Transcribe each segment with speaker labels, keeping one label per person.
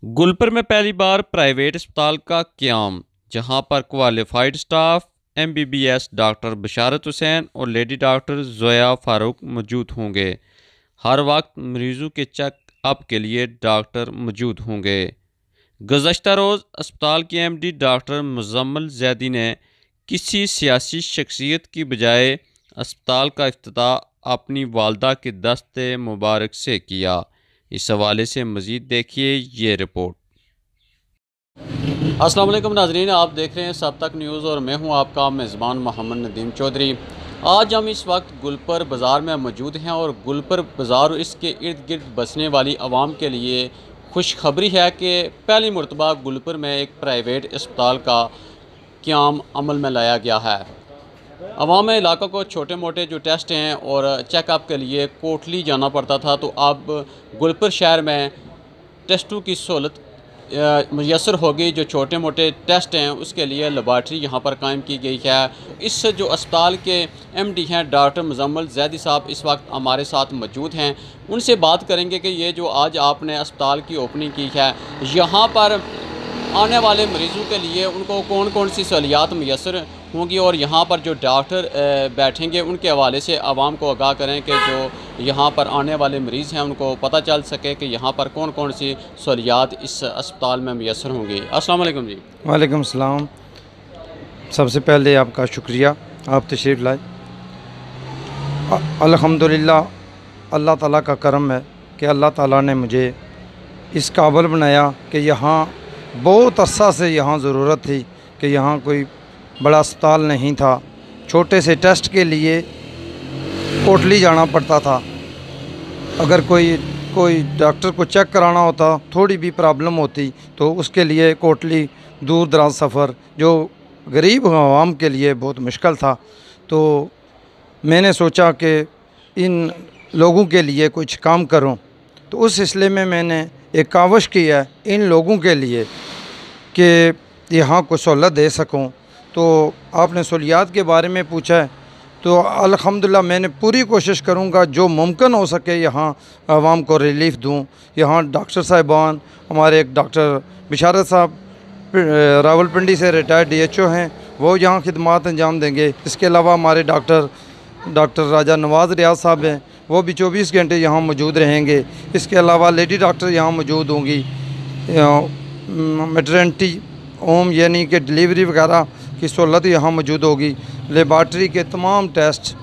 Speaker 1: गुलपर में पहली बार प्राइवेट अस्पताल का क़याम, जहां पर क्वालिफाइड स्टाफ एमबीबीएस डॉक्टर बशारत हुसैन और लेडी डॉक्टर जोया फारूक मौजूद होंगे। हर वक्त मरीजों के चेकअप के लिए डॉक्टर मौजूद होंगे। गुज़श्ता रोज़ अस्पताल के एमडी डॉक्टर मुज़म्मिल ज़ैदी ने किसी सियासी शख्सियत की बजाय अस्पताल का इफ्तिताह अपनी वालदा के दस्ते मुबारक से किया। इस हवाले से मज़ीद देखिए ये रिपोर्ट। अस्सलाम वालेकुम नाज़रीन, आप देख रहे हैं सब तक न्यूज़ और मैं हूं आपका मेज़बान मोहम्मद नदीम चौधरी। आज हम इस वक्त गुलपर बाज़ार में मौजूद हैं और गुलपर बाज़ार और इसके इर्द गिर्द बसने वाली आवाम के लिए खुशखबरी है कि पहली मरतबा गुलपर में एक प्राइवेट अस्पताल का क़याम अमल में लाया गया है। अवाम इलाक़ों को छोटे मोटे जो टेस्ट हैं और चेकअप के लिए कोटली जाना पड़ता था, तो अब गुलपर शहर में टेस्टों की सहूलत मुयसर होगी। जो छोटे मोटे टेस्ट हैं उसके लिए लेबॉर्ट्री यहाँ पर कायम की गई है। इस जो अस्पताल के एमडी हैं डॉक्टर मुज़म्मिल ज़ैदी साहब इस वक्त हमारे साथ मौजूद हैं। उनसे बात करेंगे कि ये जो आज आपने अस्पताल की ओपनिंग की है, यहाँ पर आने वाले मरीज़ों के लिए उनको कौन कौन सी सहूलियात मुयसर होंगी और यहाँ पर जो डॉक्टर बैठेंगे उनके हवाले से आवाम को आगाह करें कि जो यहाँ पर आने वाले मरीज़ हैं उनको पता चल सके कि यहाँ पर कौन कौन सी सहूलियात इस अस्पताल में मुयसर होंगी। अस्सलाम वालेकुम जी।
Speaker 2: वालेकुम सलाम। सबसे पहले आपका शुक्रिया, आप तशरीफ़ लाए। अल्हम्दुलिल्लाह, अल्लाह ताला का करम है कि अल्लाह ताला ने मुझे इस काबिल बनाया कि यहाँ बहुत अरसा से यहाँ ज़रूरत थी कि यहाँ कोई बड़ा अस्पताल नहीं था। छोटे से टेस्ट के लिए कोटली जाना पड़ता था। अगर कोई डॉक्टर को चेक कराना होता, थोड़ी भी प्रॉब्लम होती तो उसके लिए कोटली दूर दराज सफ़र जो गरीब आवाम के लिए बहुत मुश्किल था। तो मैंने सोचा कि इन लोगों के लिए कुछ काम करूं, तो उस सिलसिले में मैंने एक काविश की है इन लोगों के लिए कि यहाँ को सहूलत दे सकूं। तो आपने सहूलियात के बारे में पूछा है, तो अल्हम्दुलिल्लाह मैंने पूरी कोशिश करूँगा जो मुमकिन हो सके यहाँ आवाम को रिलीफ़ दूँ। यहाँ डॉक्टर साहिबान, हमारे एक डॉक्टर बशारत साहब रावलपिंडी से रिटायर्ड DHO हैं, वो यहाँ खिदमात अंजाम देंगे। इसके अलावा हमारे डॉक्टर राजा नवाज़ रियाज साहब हैं, वो भी 24 घंटे यहाँ मौजूद रहेंगे। इसके अलावा लेडी डॉक्टर यहाँ मौजूद होंगी। मैटरनिटी होम यानी कि डिलीवरी वगैरह की सहूलत यहाँ मौजूद होगी। लेबॉर्ट्री के तमाम टेस्ट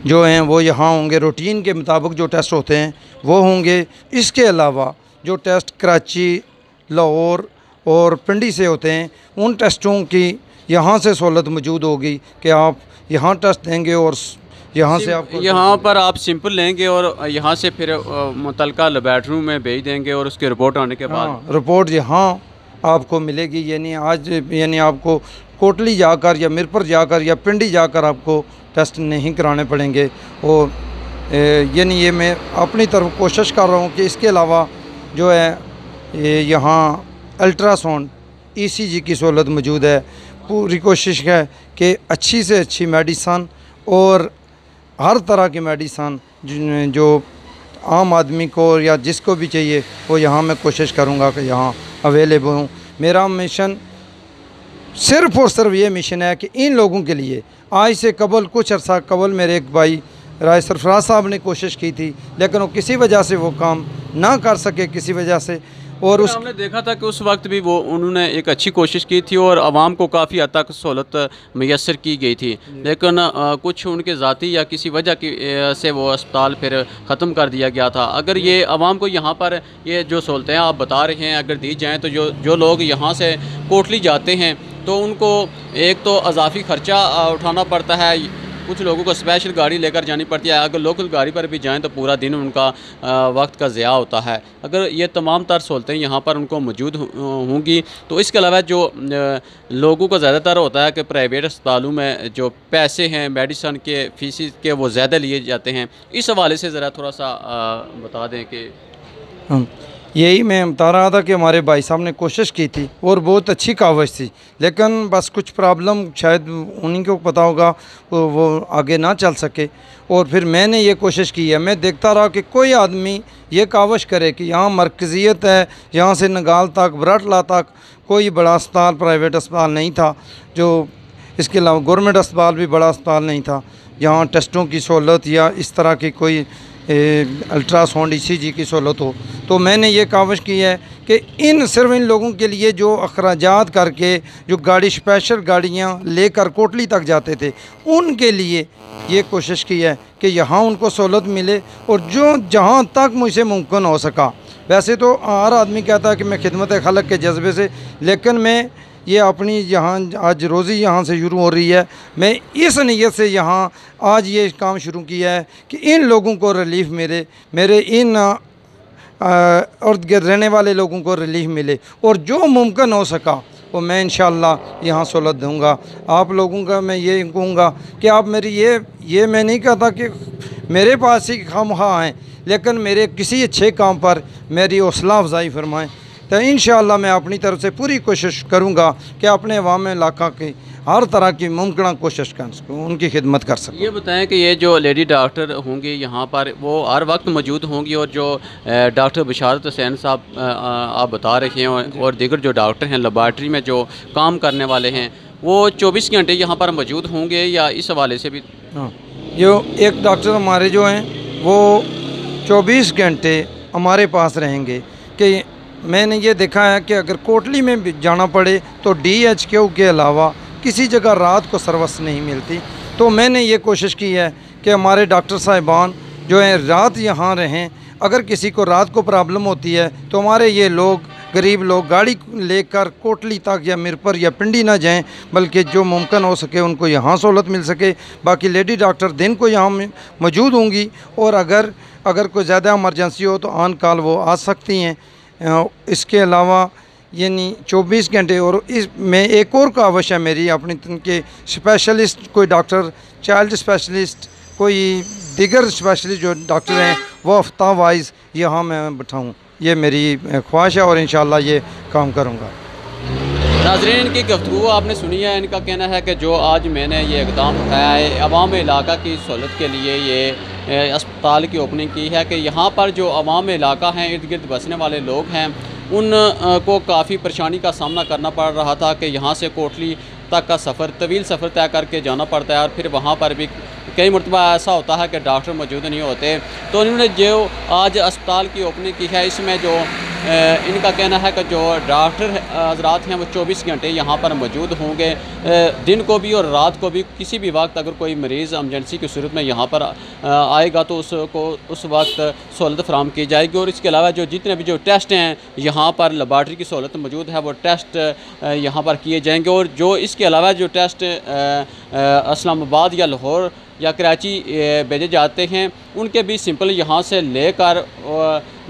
Speaker 2: जो हैं वो यहाँ होंगे, रूटीन के मुताबिक जो टेस्ट होते हैं वो होंगे। इसके अलावा जो टेस्ट कराची, लाहौर और पिंडी से होते हैं, उन टेस्टों की यहाँ से सहूलत मौजूद होगी कि आप यहाँ टेस्ट देंगे और यहाँ से आपको
Speaker 1: यहाँ पर आप सिंपल लेंगे और यहाँ से फिर मुतलका लेबॉर्ट्री में भेज देंगे और उसकी रिपोर्ट आने के बाद
Speaker 2: रिपोर्ट यहाँ आपको मिलेगी। यानी आपको कोटली जाकर या मिरपुर जाकर या पिंडी जाकर आपको टेस्ट नहीं कराने पड़ेंगे। और यानी ये मैं अपनी तरफ कोशिश कर रहा हूँ कि इसके अलावा जो है यहाँ अल्ट्रासाउंड ECG की सहूलत मौजूद है। पूरी कोशिश है कि अच्छी से अच्छी मेडिसन और हर तरह की मेडिसन जो आम आदमी को या जिसको भी चाहिए वो यहाँ मैं कोशिश करूँगा कि यहाँ अवेलेबल हूँ। मेरा मिशन सिर्फ़ और सिर्फ ये मिशन है कि इन लोगों के लिए आज से कुछ अर्सा कबल मेरे एक भाई राय सरफराज साहब ने कोशिश की थी, लेकिन वो किसी वजह से वो काम ना कर सके, किसी वजह से। और
Speaker 1: हमने देखा था कि उस वक्त भी उन्होंने एक अच्छी कोशिश की थी और आवाम को काफ़ी हद तक सहूलत मैसर की गई थी, लेकिन कुछ उनके ज़ाती या किसी वजह की से वो अस्पताल फिर ख़त्म कर दिया गया था। अगर ये आवाम को यहाँ पर ये जो सहूलतें आप बता रहे हैं अगर दी जाएँ, तो जो लोग यहाँ से कोटली जाते हैं तो उनको एक तो अजाफी ख़र्चा उठाना पड़ता है, कुछ लोगों को स्पेशल गाड़ी लेकर जानी पड़ती है। अगर लोकल गाड़ी पर भी जाएं तो पूरा दिन उनका वक्त का ज़िया होता है। अगर ये तमाम तर सहूलतें यहाँ पर उनको मौजूद होंगी, तो इसके अलावा जो लोगों को ज़्यादातर होता है कि प्राइवेट अस्पतालों में जो पैसे हैं मेडिसन के फीस के वो ज़्यादा लिए जाते हैं, इस हवाले से ज़रा थोड़ा सा बता दें कि
Speaker 2: यही मैं बता रहा था कि हमारे भाई साहब ने कोशिश की थी और बहुत अच्छी कावश थी, लेकिन बस कुछ प्रॉब्लम शायद उन्हीं को पता होगा, वो आगे ना चल सके। और फिर मैंने ये कोशिश की है, मैं देखता रहा कि कोई आदमी ये कावश करे कि यहाँ मरकज़ियत है, यहाँ से नगाल तक, बराटला तक कोई बड़ा अस्पताल, प्राइवेट अस्पताल नहीं था। जो इसके अलावा गवर्नमेंट अस्पताल भी बड़ा अस्पताल नहीं था। यहाँ टेस्टों की सहूलत या इस तरह की कोई अल्ट्रासाउंड ECG की सहूलत हो। तो मैंने ये कावश की है कि सिर्फ इन लोगों के लिए जो अखराजात करके जो गाड़ी स्पेशल गाड़ियाँ लेकर कोटली तक जाते थे, उनके लिए ये कोशिश की है कि यहाँ उनको सहूलत मिले और जो जहाँ तक मुझसे मुमकिन हो सका। वैसे तो हर आदमी कहता है कि मैं खिदमत खलक के जज्बे से, लेकिन मैं ये अपनी यहाँ आज रोज़ी यहाँ से शुरू हो रही है। मैं इस नीयत से यहाँ आज ये काम शुरू किया है कि इन लोगों को रिलीफ़ मिले, मेरे इन इर्द गिर्द रहने वाले लोगों को रिलीफ़ मिले, और जो मुमकिन हो सका वो मैं इंशाअल्लाह यहाँ सहूलत दूँगा। आप लोगों का मैं ये कहूँगा कि आप मेरी ये मैं नहीं कहता कि मेरे पास ही खामखा हैं, लेकिन मेरे किसी अच्छे काम पर मेरी हौसला अफजाई फरमाएँ। तो इंशाअल्लाह मैं अपनी तरफ से पूरी कोशिश करूँगा कि अपने अवाम इलाका की हर तरह की मुमकिन कोशिश कर सकूँ, उनकी खिदमत कर सकूँ।
Speaker 1: ये बताएं कि ये जो लेडी डॉक्टर होंगी यहाँ पर वो हर वक्त मौजूद होंगी, और जो डॉक्टर बशारत हुसैन साहब आप बता रहे हैं और दीगर जो डॉक्टर हैं लेबॉर्ट्री में जो काम करने वाले हैं, वो 24 घंटे यहाँ पर मौजूद होंगे या इस हवाले से भी?
Speaker 2: हाँ, जो एक डॉक्टर हमारे जो हैं वो 24 घंटे हमारे पास रहेंगे। कि मैंने ये देखा है कि अगर कोटली में भी जाना पड़े तो DHQ के अलावा किसी जगह रात को सर्विस नहीं मिलती। तो मैंने ये कोशिश की है कि हमारे डॉक्टर साहिबान जो हैं रात यहाँ रहें। अगर किसी को रात को प्रॉब्लम होती है तो हमारे ये लोग गरीब लोग गाड़ी लेकर कोटली तक या मिरपर या पिंडी ना जाएं, बल्कि जो मुमकिन हो सके उनको यहाँ सहूलत मिल सके। बाकी लेडी डॉक्टर दिन को यहाँ मौजूद होंगी, और अगर कोई ज़्यादा इमरजेंसी हो तो ऑन कॉल वो आ सकती हैं। इसके अलावा यानी 24 घंटे। और इस में एक और कावश है मेरी अपनी के स्पेशलिस्ट, कोई डॉक्टर चाइल्ड स्पेशलिस्ट, कोई दिगर स्पेशलिस्ट जो डॉक्टर हैं वो हफ्ता वाइज यहाँ मैं बैठाऊँ, ये मेरी ख्वाहिश है और इंशाअल्लाह ये काम करूँगा।
Speaker 1: नाज़रीन, इनकी गुफ्तगू आपने सुनी है। इनका कहना है कि जो आज मैंने ये इक़दाम उठाया है अवाम इलाका की सहूलत के लिए, ये अस्पताल की ओपनिंग की है कि यहाँ पर जो अवाम इलाका हैं, इर्द गिर्द बसने वाले लोग हैं, उन को काफ़ी परेशानी का सामना करना पड़ रहा था कि यहाँ से कोटली तक का सफ़र, तवील सफ़र तय करके जाना पड़ता है, और फिर वहाँ पर भी कई मरतबा ऐसा होता है कि डॉक्टर मौजूद नहीं होते। तो उन्होंने जो आज अस्पताल की ओपनिंग की है, इसमें जो इनका कहना है कि जो डॉक्टर हज़रात हैं वो 24 घंटे यहाँ पर मौजूद होंगे, दिन को भी और रात को भी। किसी भी वक्त अगर कोई मरीज़ एमरजेंसी की सूरत में यहाँ पर आएगा तो उसको उस वक्त सहूलत फराहम की जाएगी। और इसके अलावा जो जितने भी जो टेस्ट हैं यहाँ पर लेबॉर्ट्री की सहूलत मौजूद है, वो टेस्ट यहाँ पर किए जाएंगे। और जो इसके अलावा जो टेस्ट इस्लामाबाद या लाहौर या कराची भेजे जाते हैं, उनके भी सिंपल यहाँ से लेकर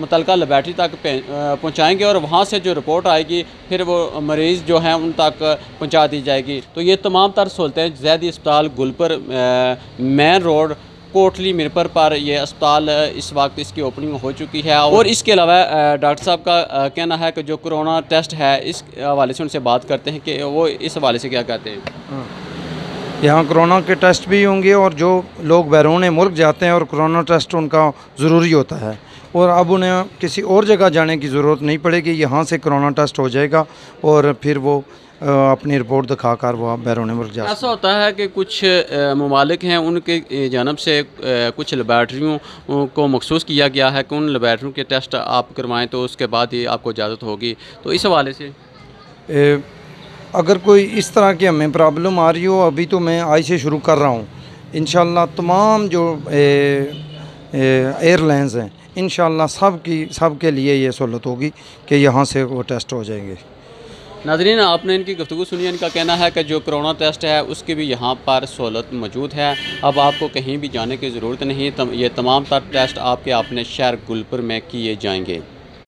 Speaker 1: मुतलका लेबॉर्ट्री तक पहुँचाएँगे, और वहाँ से जो रिपोर्ट आएगी फिर वो मरीज़ जो हैं उन तक पहुँचा दी जाएगी। तो ये तमाम तर सहूलतें ज़ैदी अस्पताल गुलपर मेन रोड कोटली मिरपर पर ये अस्पताल इस वक्त इसकी ओपनिंग हो चुकी है। और इसके अलावा डॉक्टर साहब का कहना है कि जो कोरोना टेस्ट है, इस हवाले से उनसे बात करते हैं कि वो इस हवाले से क्या कहते हैं।
Speaker 2: यहाँ कोरोना के टेस्ट भी होंगे, और जो लोग बैरून मुल्क जाते हैं और कोरोना टेस्ट उनका ज़रूरी होता है, और अब उन्हें किसी और जगह जाने की ज़रूरत नहीं पड़ेगी। यहाँ से कोरोना टेस्ट हो जाएगा और फिर वो अपनी रिपोर्ट दिखाकर वो बैरून मुल्क जा।
Speaker 1: ऐसा होता है कि कुछ ममालिक हैं, उनके जानब से कुछ लेबॉर्ट्रियों को मखसूस किया गया है कि उन लेबॉर्ट्रियों के टेस्ट आप करवाएँ तो उसके बाद ही आपको इजाज़त होगी। तो इस हवाले से
Speaker 2: अगर कोई इस तरह की हमें प्रॉब्लम आ रही हो, अभी तो मैं आज से शुरू कर रहा हूँ। इंशाअल्लाह तमाम जो एयरलाइंस हैं, इंशाअल्लाह सब के लिए ये सहूलत होगी कि यहाँ से वो टेस्ट हो जाएंगे।
Speaker 1: नाज़रीन, आपने इनकी गुफ्तगू सुनी। इनका कहना है कि जो कोरोना टेस्ट है उसकी भी यहाँ पर सहूलत मौजूद है। अब आपको कहीं भी जाने की ज़रूरत नहीं, ये तमाम तर टेस्ट आपके अपने शहर गुलपुर में किए जाएंगे।